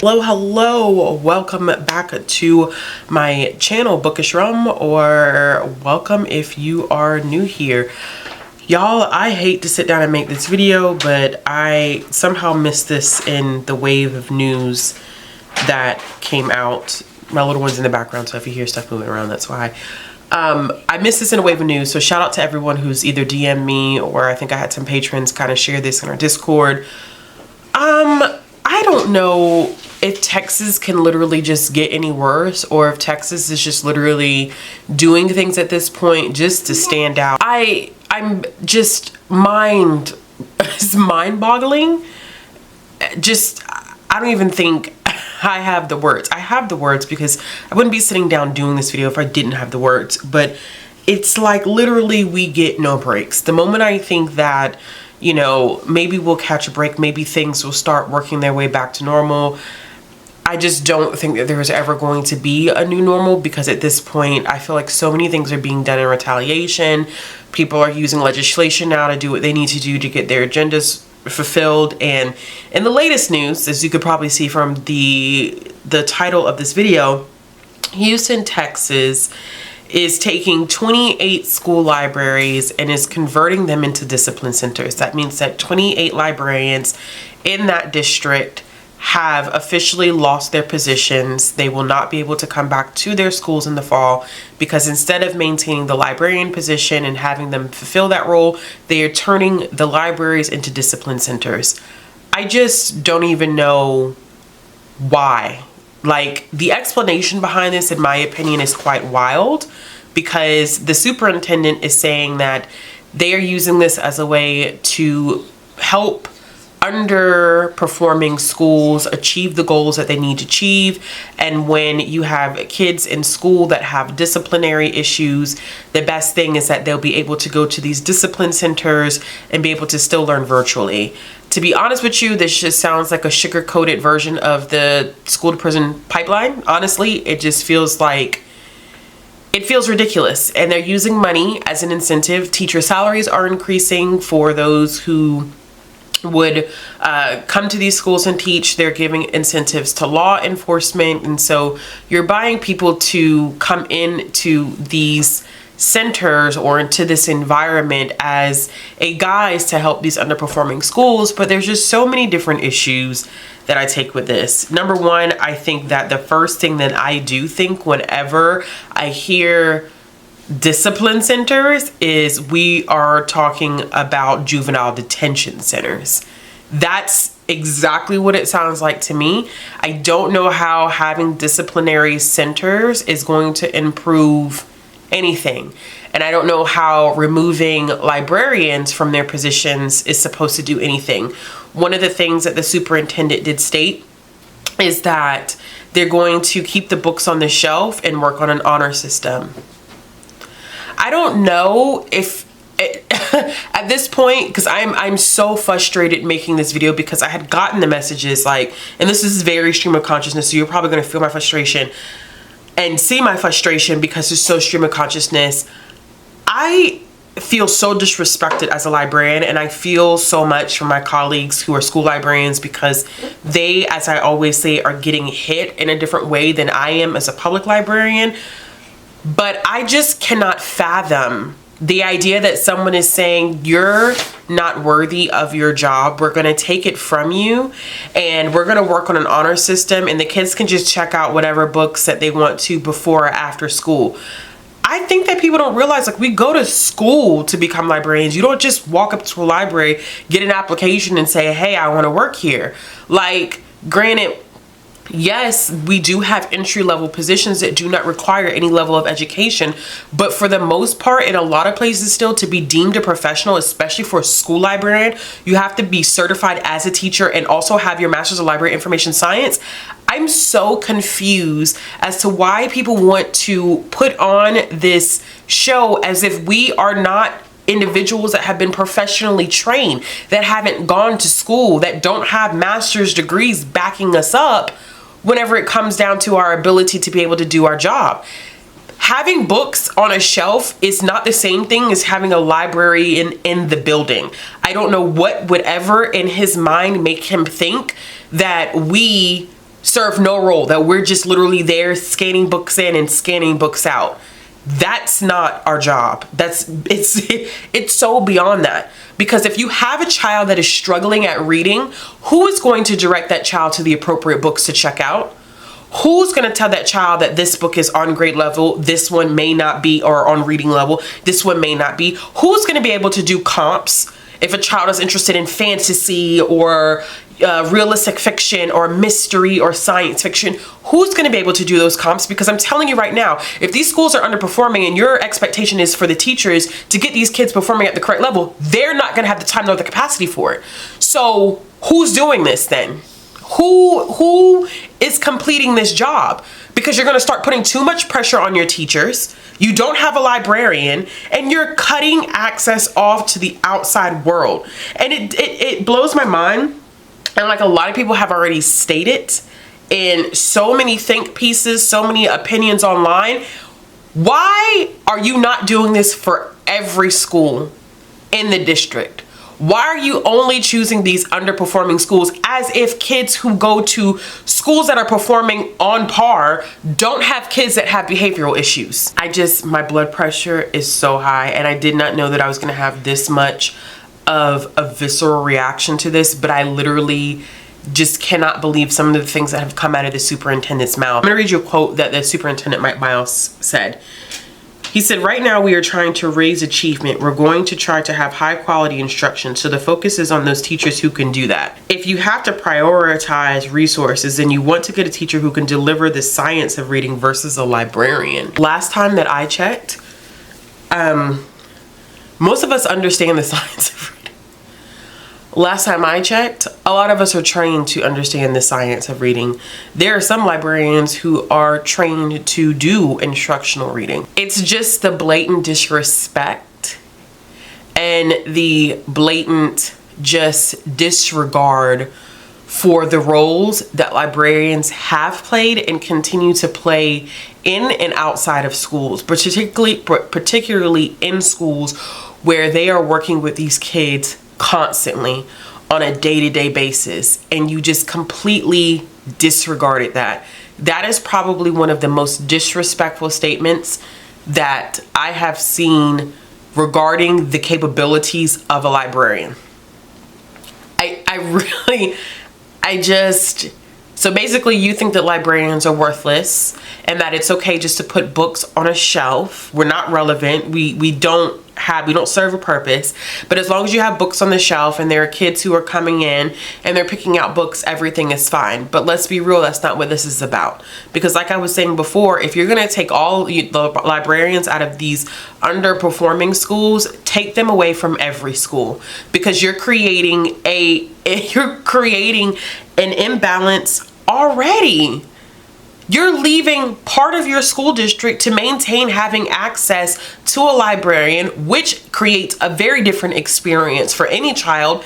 Hello, welcome back to my channel, Bookishrealm, or welcome if you are new here. Y'all, I hate to sit down and make this video, but I somehow missed this in the wave of news that came out. My little one's in the background, so if you hear stuff moving around, that's why. I missed this in a wave of news, so shout out to everyone who's either DM'd me or I think I had some patrons kind of share this in our Discord. I don't know if Texas can literally just get any worse, or if Texas is just literally doing things at this point just to stand out. I'm just it's mind-boggling. I don't even think I have the words. I have the words because I wouldn't be sitting down doing this video if I didn't have the words, but it's like literally we get no breaks. The moment I think that, you know, maybe we'll catch a break, maybe things will start working their way back to normal, I just don't think that there's ever going to be a new normal, because at this point I feel like so many things are being done in retaliation. People are using legislation now to do what they need to do to get their agendas fulfilled. And in the latest news, as you could probably see from the title of this video, Houston, Texas is taking 28 school libraries and is converting them into discipline centers. That means that 28 librarians in that district have officially lost their positions. They will not be able to come back to their schools in the fall, because instead of maintaining the librarian position and having them fulfill that role, they are turning the libraries into discipline centers. I just don't even know why. Like, the explanation behind this, in my opinion, is quite wild, because the superintendent is saying that they are using this as a way to help underperforming schools achieve the goals that they need to achieve. And when you have kids in school that have disciplinary issues, the best thing is that they'll be able to go to these discipline centers and be able to still learn virtually. To be honest with you, this just sounds like a sugar-coated version of the school to prison pipeline. Honestly, it just feels like, it feels ridiculous. And they're using money as an incentive. Teacher salaries are increasing for those who would come to these schools and teach. They're giving incentives to law enforcement, and so you're buying people to come into these centers or into this environment as a guise to help these underperforming schools. But there's just so many different issues that I take with this. Number one, I think that the first thing that I do think whenever I hear discipline centers is we are talking about juvenile detention centers. That's exactly what it sounds like to me. I don't know how having disciplinary centers is going to improve anything. And I don't know how removing librarians from their positions is supposed to do anything. One of the things that the superintendent did state is that they're going to keep the books on the shelf and work on an honor system. I don't know if at this point, because I'm so frustrated making this video, because I had gotten the messages like, and this is very stream of consciousness, so you're probably going to feel my frustration and see my frustration because it's so stream of consciousness. I feel so disrespected as a librarian, and I feel so much for my colleagues who are school librarians, because they, as I always say, are getting hit in a different way than I am as a public librarian. But I just cannot fathom the idea that someone is saying, you're not worthy of your job, we're going to take it from you, and we're going to work on an honor system, and the kids can just check out whatever books that they want to before or after school. I think that people don't realize, like, we go to school to become librarians. You don't just walk up to a library, get an application, and say, hey, I want to work here. Like, granted, yes, we do have entry-level positions that do not require any level of education, but for the most part, in a lot of places still, to be deemed a professional, especially for a school librarian, you have to be certified as a teacher and also have your master's of library information science. I'm so confused as to why people want to put on this show as if we are not individuals that have been professionally trained, that haven't gone to school, that don't have master's degrees backing us up whenever it comes down to our ability to be able to do our job. Having books on a shelf is not the same thing as having a library in the building. I don't know what would ever in his mind make him think that we serve no role, that we're just literally there scanning books in and scanning books out. That's not our job. It's so beyond that. Because if you have a child that is struggling at reading, who is going to direct that child to the appropriate books to check out? Who's going to tell that child that this book is on grade level, this one may not be, or on reading level, this one may not be? Who's going to be able to do comps if a child is interested in fantasy or realistic fiction or mystery or science fiction? Who's going to be able to do those comps? Because I'm telling you right now, if these schools are underperforming and your expectation is for the teachers to get these kids performing at the correct level, they're not going to have the time nor the capacity for it. So who's doing this then? Who is completing this job? Because you're going to start putting too much pressure on your teachers. You don't have a librarian, and you're cutting access off to the outside world. And it blows my mind. And like a lot of people have already stated in so many think pieces, so many opinions online, why are you not doing this for every school in the district? Why are you only choosing these underperforming schools, as if kids who go to schools that are performing on par don't have kids that have behavioral issues? My blood pressure is so high, and I did not know that I was going to have this much of a visceral reaction to this, but I literally just cannot believe some of the things that have come out of the superintendent's mouth. I'm going to read you a quote that the superintendent, Mike Miles, said. He said, "Right now we are trying to raise achievement. We're going to try to have high quality instruction. So the focus is on those teachers who can do that. If you have to prioritize resources, then you want to get a teacher who can deliver the science of reading versus a librarian." Last time that I checked, most of us understand the science of reading. Last time I checked, a lot of us are trained to understand the science of reading. There are some librarians who are trained to do instructional reading. It's just the blatant disrespect and the blatant just disregard for the roles that librarians have played and continue to play in and outside of schools, particularly in schools where they are working with these kids constantly on a day-to-day basis, and you just completely disregarded that. That is probably one of the most disrespectful statements that I have seen regarding the capabilities of a librarian. So basically you think that librarians are worthless and that it's okay just to put books on a shelf. We're not relevant. We don't serve a purpose. But as long as you have books on the shelf and there are kids who are coming in and they're picking out books, everything is fine. But let's be real, that's not what this is about. Because like I was saying before, if you're going to take all the librarians out of these underperforming schools, take them away from every school, because you're creating an imbalance already. You're leaving part of your school district to maintain having access to a librarian, which creates a very different experience for any child.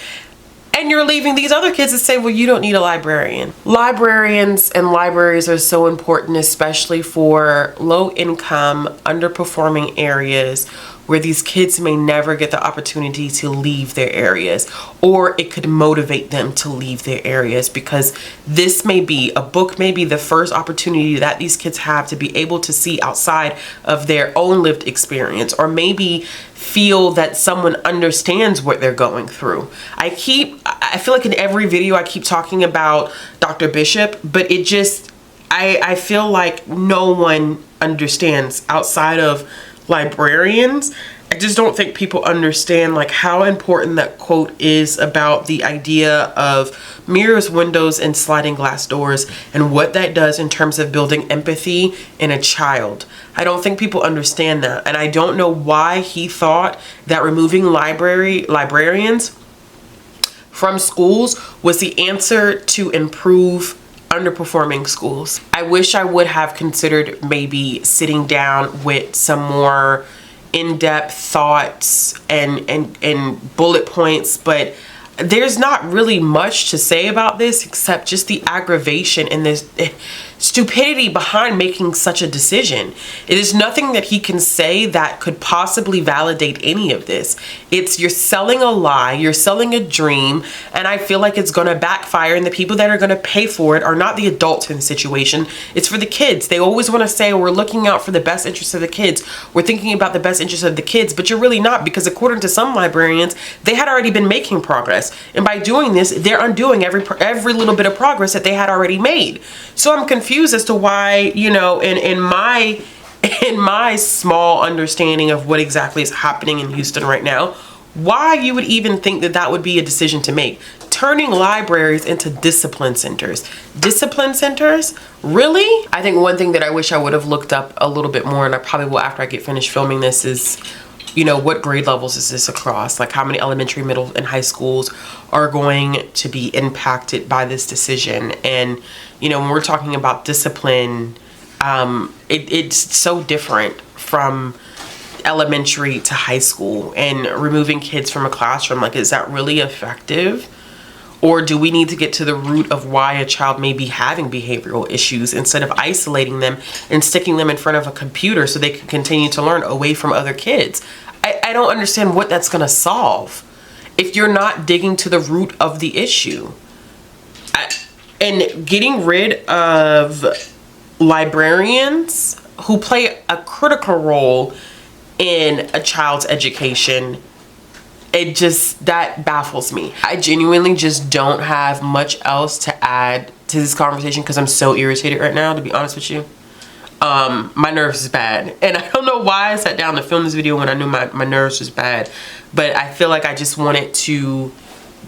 And you're leaving these other kids to say, well, you don't need a librarian. Librarians and libraries are so important, especially for low income, underperforming areas where these kids may never get the opportunity to leave their areas, or it could motivate them to leave their areas, because a book may be the first opportunity that these kids have to be able to see outside of their own lived experience, or maybe feel that someone understands what they're going through. I feel like in every video I keep talking about Dr. Bishop, but I feel like no one understands outside of librarians. I just don't think people understand like how important that quote is about the idea of mirrors, windows, and sliding glass doors, and what that does in terms of building empathy in a child. I don't think people understand that, and I don't know why he thought that removing librarians from schools was the answer to improve underperforming schools. I wish I would have considered maybe sitting down with some more in-depth thoughts and bullet points, but there's not really much to say about this except just the aggravation and stupidity behind making such a decision. It is nothing that he can say that could possibly validate any of this. It's, you're selling a lie, you're selling a dream, and I feel like it's gonna backfire, and the people that are gonna pay for it are not the adults in the situation, it's for the kids. They always wanna say, we're looking out for the best interest of the kids, we're thinking about the best interest of the kids, but you're really not, because according to some librarians, they had already been making progress. And by doing this, they're undoing every little bit of progress that they had already made. So I'm confused as to why, you know, in my small understanding of what exactly is happening in Houston right now, why you would even think that that would be a decision to make. Turning libraries into discipline centers. Discipline centers? Really? I think one thing that I wish I would have looked up a little bit more, and I probably will after I get finished filming this, is, you know, what grade levels is this across? Like how many elementary, middle, and high schools are going to be impacted by this decision? And, you know, when we're talking about discipline, it's so different from elementary to high school, and removing kids from a classroom. Like, is that really effective? Or do we need to get to the root of why a child may be having behavioral issues instead of isolating them and sticking them in front of a computer so they can continue to learn away from other kids? I don't understand what that's going to solve if you're not digging to the root of the issue. And getting rid of librarians who play a critical role in a child's education, that baffles me. I genuinely just don't have much else to add to this conversation because I'm so irritated right now, to be honest with you. My nerves is bad, and I don't know why I sat down to film this video when I knew my nerves was bad, but I feel like I just wanted to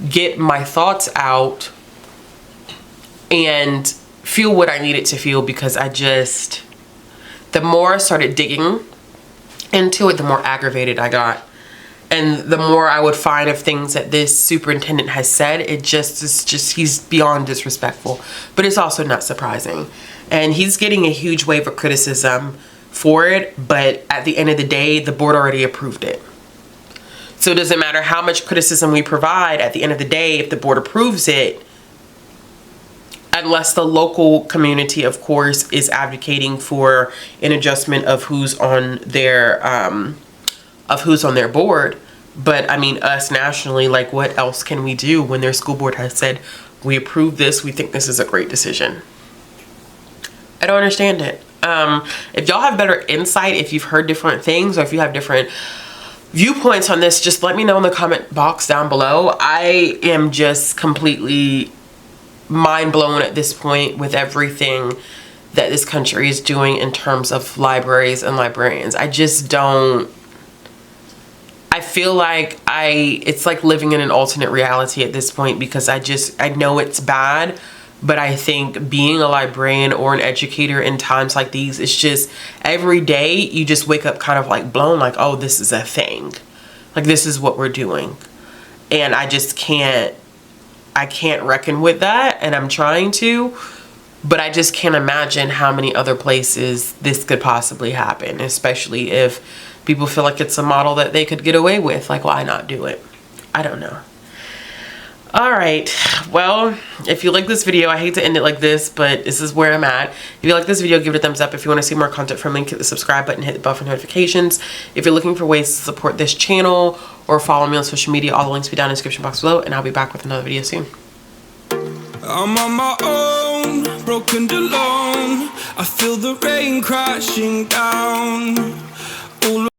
get my thoughts out and feel what I needed to feel, because the more I started digging into it, the more aggravated I got. And the more I would find of things that this superintendent has said, he's beyond disrespectful. But it's also not surprising. And he's getting a huge wave of criticism for it, but at the end of the day, the board already approved it. So it doesn't matter how much criticism we provide, at the end of the day, if the board approves it, unless the local community, of course, is advocating for an adjustment of who's on their board. But I mean, us nationally, like, what else can we do when their school board has said, we approve this, we think this is a great decision? I don't understand it. If y'all have better insight, if you've heard different things, or if you have different viewpoints on this, just let me know in the comment box down below. I am just completely mind blown at this point with everything that this country is doing in terms of libraries and librarians. I feel like it's like living in an alternate reality at this point, because I know it's bad, but I think being a librarian or an educator in times like these, it's just every day you just wake up kind of like blown, like, oh, this is a thing. Like, this is what we're doing. And I can't reckon with that, and I'm trying to, but I just can't imagine how many other places this could possibly happen, especially if people feel like it's a model that they could get away with. Like, why not do it? I don't know. All right, well, if you like this video, I hate to end it like this, but this is where I'm at. If you like this video, give it a thumbs up. If you want to see more content from me, hit the subscribe button, hit the bell for notifications. If you're looking for ways to support this channel or follow me on social media, all the links will be down in the description box below, and I'll be back with another video soon. I'm on my own, broken and alone. I feel the rain crashing down.